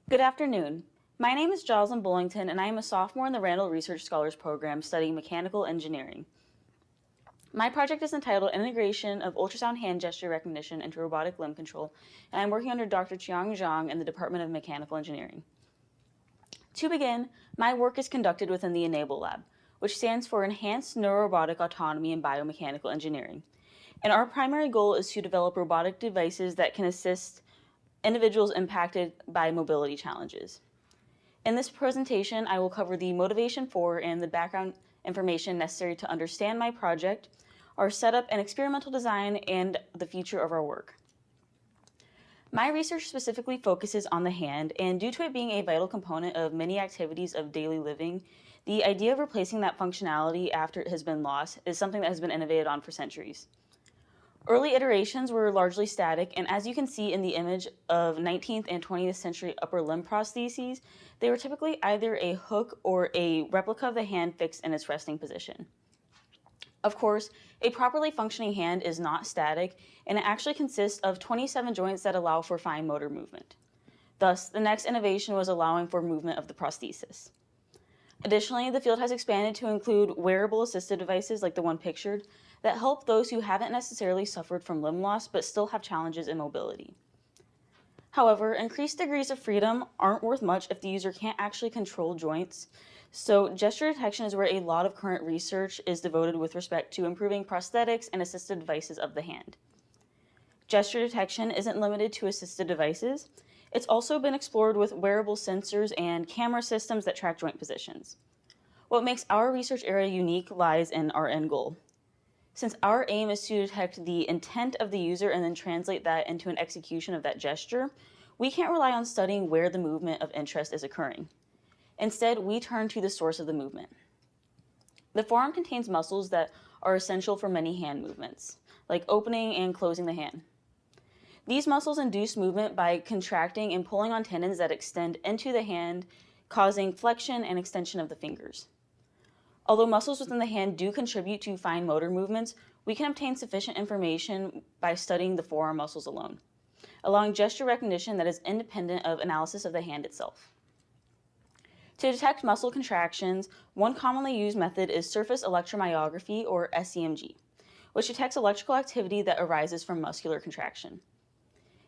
Good afternoon. My name is Joslyn Bullington, and I am a sophomore in the Randall Research Scholars Program studying mechanical engineering. My project is entitled Integration of Ultrasound Hand Gesture Recognition into Robotic Limb Control, and I'm working under Dr. Qiang Zhang in the Department of Mechanical Engineering. To begin, my work is conducted within the ENABLE Lab, which stands for Enhanced Neurorobotic Autonomy in Biomechanical Engineering. And our primary goal is to develop robotic devices that can assist individuals impacted by mobility challenges. In this presentation, I will cover the motivation for and the background information necessary to understand my project, our setup and experimental design, and the future of our work. My research specifically focuses on the hand, and due to it being a vital component of many activities of daily living, the idea of replacing that functionality after it has been lost is something that has been innovated on for centuries. Early iterations were largely static, and as you can see in the image of 19th and 20th century upper limb prostheses, they were typically either a hook or a replica of the hand fixed in its resting position. Of course, a properly functioning hand is not static, and it actually consists of 27 joints that allow for fine motor movement. Thus, the next innovation was allowing for movement of the prosthesis. Additionally, the field has expanded to include wearable assistive devices like the one pictured that help those who haven't necessarily suffered from limb loss but still have challenges in mobility. However, increased degrees of freedom aren't worth much if the user can't actually control joints, so gesture detection is where a lot of current research is devoted with respect to improving prosthetics and assistive devices of the hand. Gesture detection isn't limited to assistive devices. It's also been explored with wearable sensors and camera systems that track joint positions. What makes our research area unique lies in our end goal. Since our aim is to detect the intent of the user and then translate that into an execution of that gesture, we can't rely on studying where the movement of interest is occurring. Instead, we turn to the source of the movement. The forearm contains muscles that are essential for many hand movements, like opening and closing the hand. These muscles induce movement by contracting and pulling on tendons that extend into the hand, causing flexion and extension of the fingers. Although muscles within the hand do contribute to fine motor movements, we can obtain sufficient information by studying the forearm muscles alone, allowing gesture recognition that is independent of analysis of the hand itself. To detect muscle contractions, one commonly used method is surface electromyography, or SEMG, which detects electrical activity that arises from muscular contraction.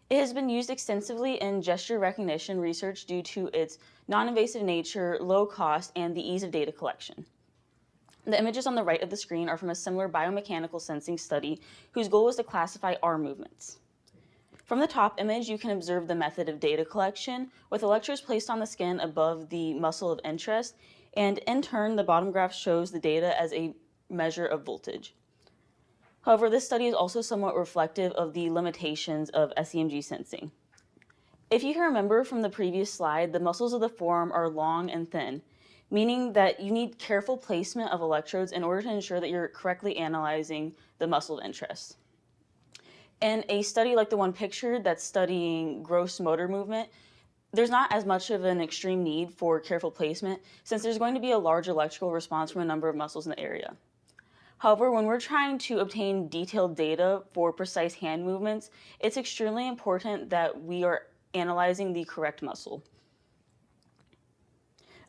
It has been used extensively in gesture recognition research due to its non-invasive nature, low cost, and the ease of data collection. The images on the right of the screen are from a similar biomechanical sensing study whose goal was to classify arm movements. From the top image, you can observe the method of data collection with electrodes placed on the skin above the muscle of interest, and in turn, the bottom graph shows the data as a measure of voltage. However, this study is also somewhat reflective of the limitations of SEMG sensing. If you can remember from the previous slide, the muscles of the forearm are long and thin, meaning that you need careful placement of electrodes in order to ensure that you're correctly analyzing the muscle of interest. In a study like the one pictured that's studying gross motor movement, there's not as much of an extreme need for careful placement since there's going to be a large electrical response from a number of muscles in the area. However, when we're trying to obtain detailed data for precise hand movements, it's extremely important that we are analyzing the correct muscle.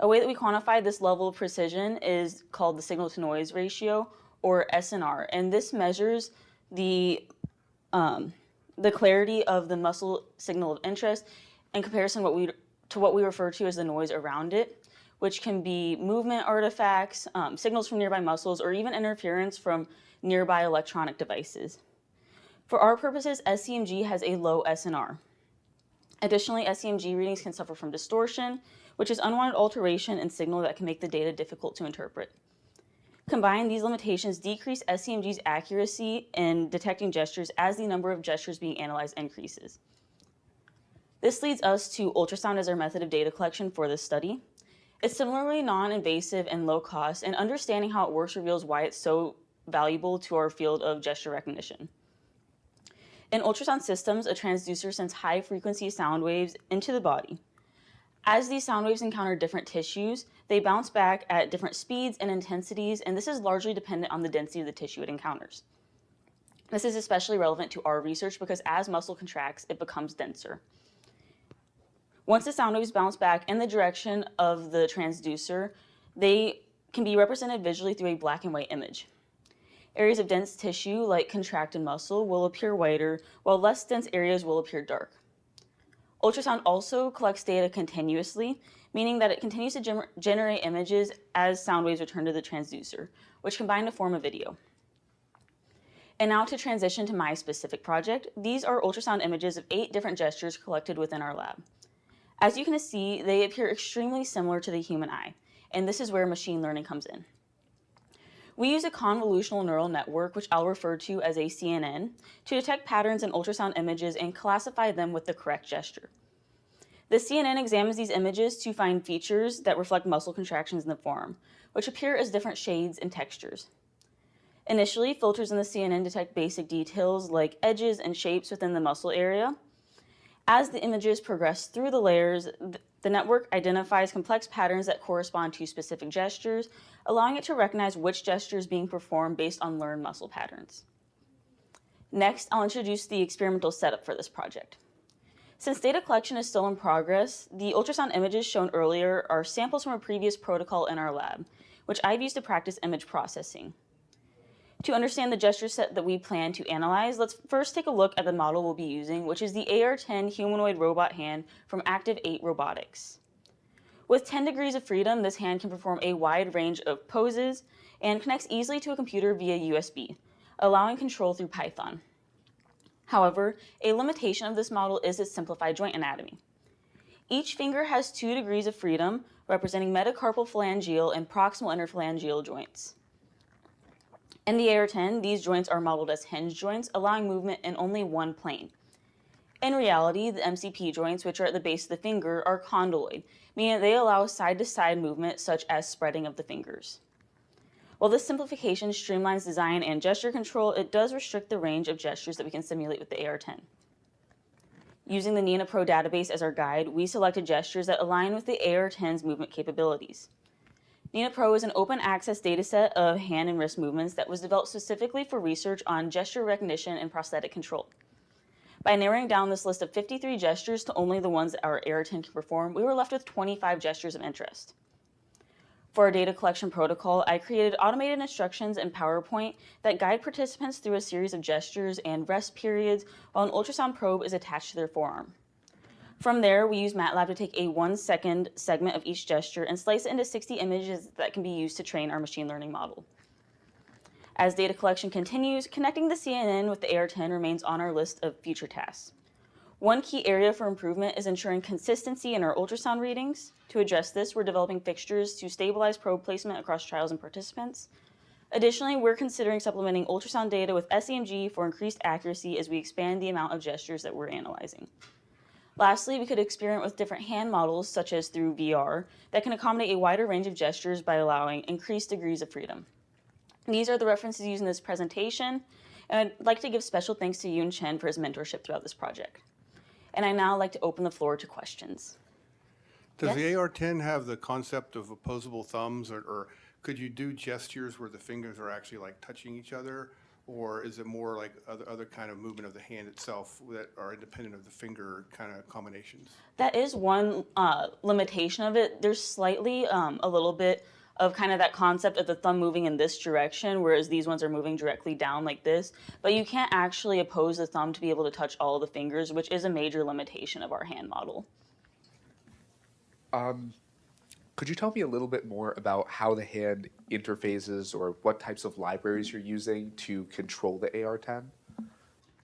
A way that we quantify this level of precision is called the signal-to-noise ratio, or SNR, and this measures the clarity of the muscle signal of interest in comparison to what we refer to as the noise around it, which can be movement artifacts, signals from nearby muscles, or even interference from nearby electronic devices. For our purposes, SEMG has a low SNR. Additionally, SEMG readings can suffer from distortion, which is unwanted alteration in signal that can make the data difficult to interpret. Combined, these limitations decrease SEMG's accuracy in detecting gestures as the number of gestures being analyzed increases. This leads us to ultrasound as our method of data collection for this study. It's similarly non-invasive and low cost, and understanding how it works reveals why it's so valuable to our field of gesture recognition. In ultrasound systems, a transducer sends high-frequency sound waves into the body. As these sound waves encounter different tissues, they bounce back at different speeds and intensities, and this is largely dependent on the density of the tissue it encounters. This is especially relevant to our research because as muscle contracts, it becomes denser. Once the sound waves bounce back in the direction of the transducer, they can be represented visually through a black and white image. Areas of dense tissue, like contracted muscle, will appear whiter, while less dense areas will appear dark. Ultrasound also collects data continuously, meaning that it continues to generate images as sound waves return to the transducer, which combine to form a video. And now to transition to my specific project, these are ultrasound images of 8 different gestures collected within our lab. As you can see, they appear extremely similar to the human eye, and this is where machine learning comes in. We use a convolutional neural network, which I'll refer to as a CNN, to detect patterns in ultrasound images and classify them with the correct gesture. The CNN examines these images to find features that reflect muscle contractions in the forearm, which appear as different shades and textures. Initially, filters in the CNN detect basic details like edges and shapes within the muscle area. As the images progress through the layers, the network identifies complex patterns that correspond to specific gestures, allowing it to recognize which gesture is being performed based on learned muscle patterns. Next, I'll introduce the experimental setup for this project. Since data collection is still in progress, the ultrasound images shown earlier are samples from a previous protocol in our lab, which I've used to practice image processing. To understand the gesture set that we plan to analyze, let's first take a look at the model we'll be using, which is the AR10 humanoid robot hand from Active 8 Robotics. With 10 degrees of freedom, this hand can perform a wide range of poses and connects easily to a computer via USB, allowing control through Python. However, a limitation of this model is its simplified joint anatomy. Each finger has 2 degrees of freedom, representing metacarpal phalangeal and proximal interphalangeal joints. In the AR10, these joints are modeled as hinge joints, allowing movement in only one plane. In reality, the MCP joints, which are at the base of the finger, are condyloid, meaning they allow side-to-side movement such as spreading of the fingers. While this simplification streamlines design and gesture control, it does restrict the range of gestures that we can simulate with the AR10. Using the NinaPro database as our guide, we selected gestures that align with the AR10's movement capabilities. NinaPro is an open access dataset of hand and wrist movements that was developed specifically for research on gesture recognition and prosthetic control. By narrowing down this list of 53 gestures to only the ones that our AR10 can perform, we were left with 25 gestures of interest. For our data collection protocol, I created automated instructions in PowerPoint that guide participants through a series of gestures and rest periods while an ultrasound probe is attached to their forearm. From there, we use MATLAB to take a 1-second segment of each gesture and slice it into 60 images that can be used to train our machine learning model. As data collection continues, connecting the CNN with the AR10 remains on our list of future tasks. One key area for improvement is ensuring consistency in our ultrasound readings. To address this, we're developing fixtures to stabilize probe placement across trials and participants. Additionally, we're considering supplementing ultrasound data with SEMG for increased accuracy as we expand the amount of gestures that we're analyzing. Lastly, we could experiment with different hand models, such as through VR, that can accommodate a wider range of gestures by allowing increased degrees of freedom. These are the references used in this presentation, and I'd like to give special thanks to Yoon Chen for his mentorship throughout this project. And I now like to open the floor to questions. Does Yes? the AR10 have the concept of opposable thumbs, or could you do gestures where the fingers are actually like touching each other? Or is it more like other kind of movement of the hand itself that are independent of the finger kind of combinations? That is one limitation of it. There's slightly a little bit of kind of that concept of the thumb moving in this direction, whereas these ones are moving directly down like this. But you can't actually oppose the thumb to be able to touch all of the fingers, which is a major limitation of our hand model. Could you tell me a little bit more about how the hand interfaces or what types of libraries you're using to control the AR10?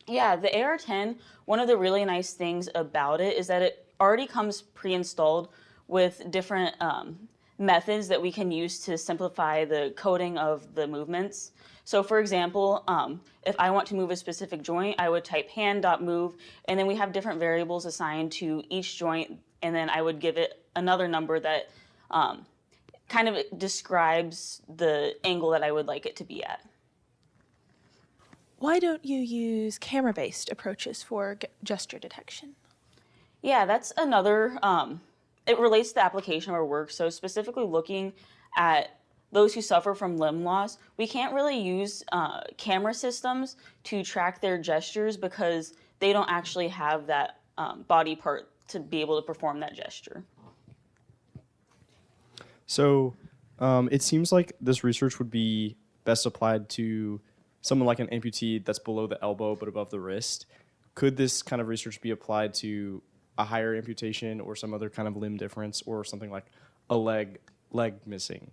Yeah, the AR10, one of the really nice things about it is that it already comes pre-installed with different methods that we can use to simplify the coding of the movements. So for example, if I want to move a specific joint, I would type hand.move, and then we have different variables assigned to each joint, and then I would give it another number that kind of describes the angle that I would like it to be at. Why don't you use camera-based approaches for gesture detection? Yeah, that's another, it relates to the application of our work. So specifically looking at those who suffer from limb loss, we can't really use camera systems to track their gestures because they don't actually have that body part to be able to perform that gesture. So it seems like this research would be best applied to someone like an amputee that's below the elbow but above the wrist. Could this kind of research be applied to a higher amputation or some other kind of limb difference or something like a leg missing?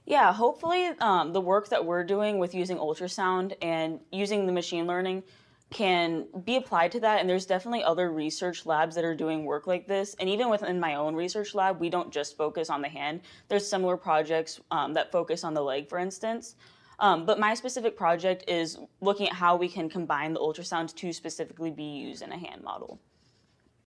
Yeah, hopefully the work that we're doing with using ultrasound and using the machine learning can be applied to that. And there's definitely other research labs that are doing work like this. And even within my own research lab, we don't just focus on the hand. There's similar projects that focus on the leg, for instance. But my specific project is looking at how we can combine the ultrasounds to specifically be used in a hand model.